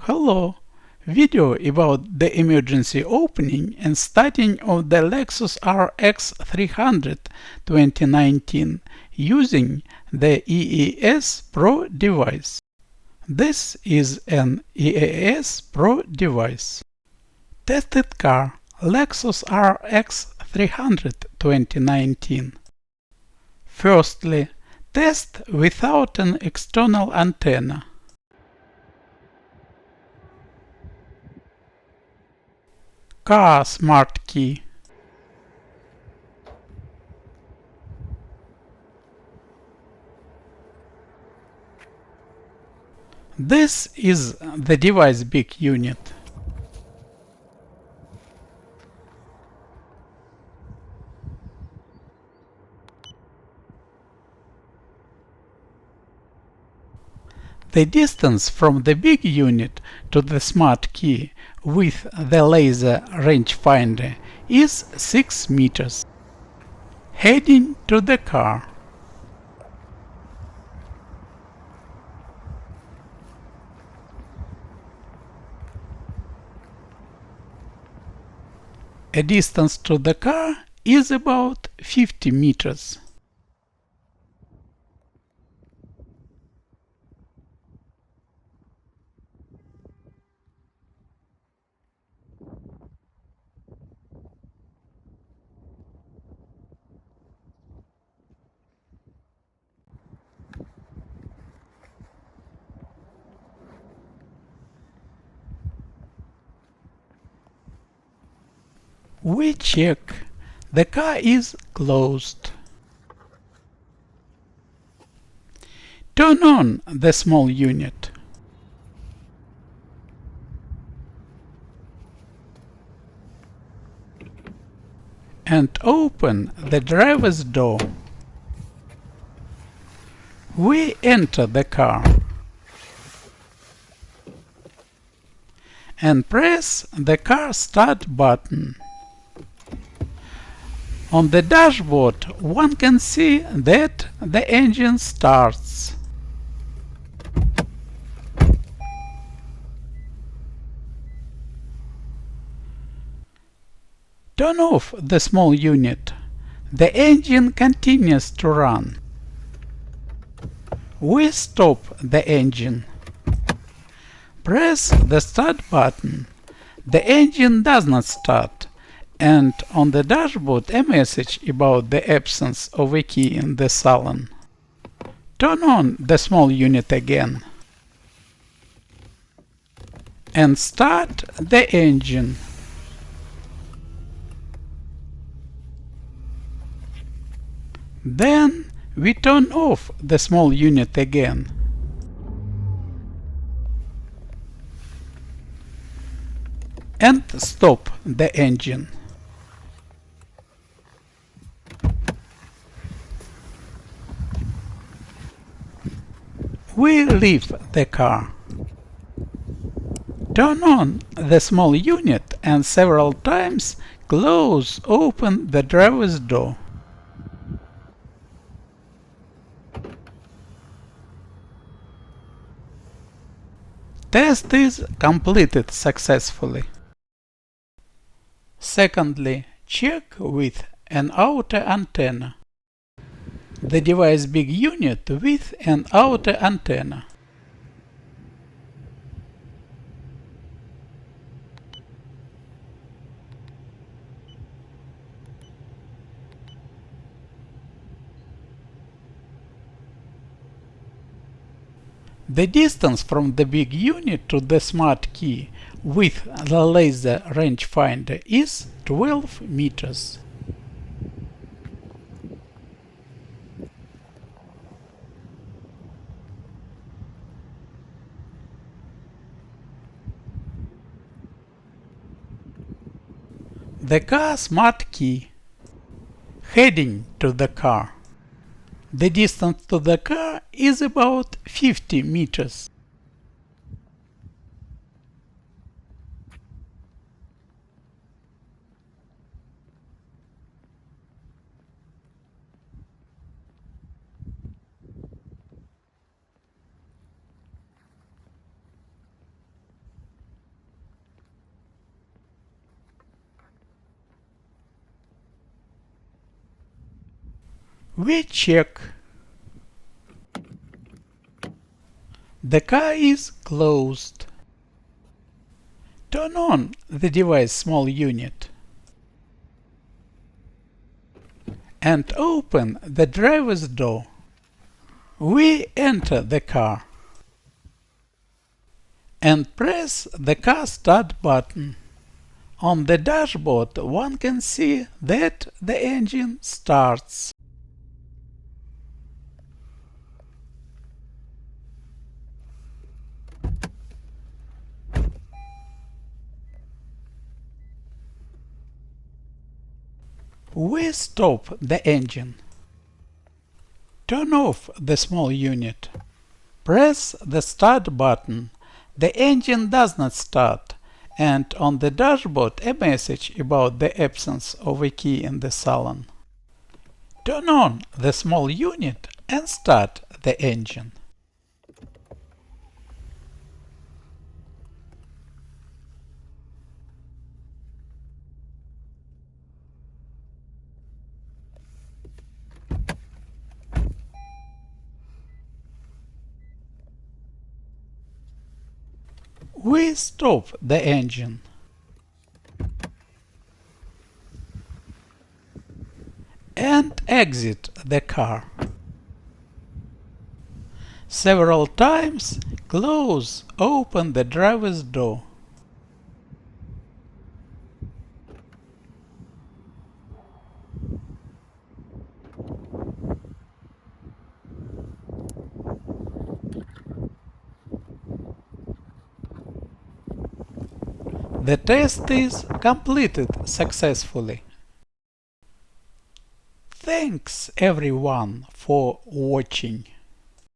Hello! Video about the emergency opening and starting of the LEXUS RX300 2019 using the EES PRO device. This is an EES PRO device. Tested car LEXUS RX300 2019. Firstly, test without an external antenna. Car smart key. This is the device big unit. The distance from the big unit to the smart key with the laser rangefinder is 6 meters. Heading to the car. A distance to the car is about 50 meters. We check. The car is closed. Turn on the small unit. And open the driver's door. We enter the car and press the car start button. On the dashboard, one can see that the engine starts. Turn off the small unit. The engine continues to run. We stop the engine. Press the start button. The engine does not start, and on the dashboard a message about the absence of a key in the salon. Turn on the small unit again and start the engine. Then we turn off the small unit again. And stop the engine. We leave the car. Turn on the small unit and several times open the driver's door. Test is completed successfully. Secondly, check with an outer antenna. The device big unit with an outer antenna. The distance from the big unit to the smart key with the laser rangefinder is 12 meters. The car smart key. Heading to the car. The distance to the car is about 50 meters. We check. The car is closed. Turn on the device small unit and open the driver's door. We enter the car and press the car start button. On the dashboard, one can see that the engine starts. We stop the engine. Turn off the small unit. Press the start button. The engine does not start, and on the dashboard a message about the absence of a key in the salon. Turn on the small unit and start the engine. We stop the engine. And exit the car. Several times open the driver's door. The test is completed successfully. Thanks everyone for watching.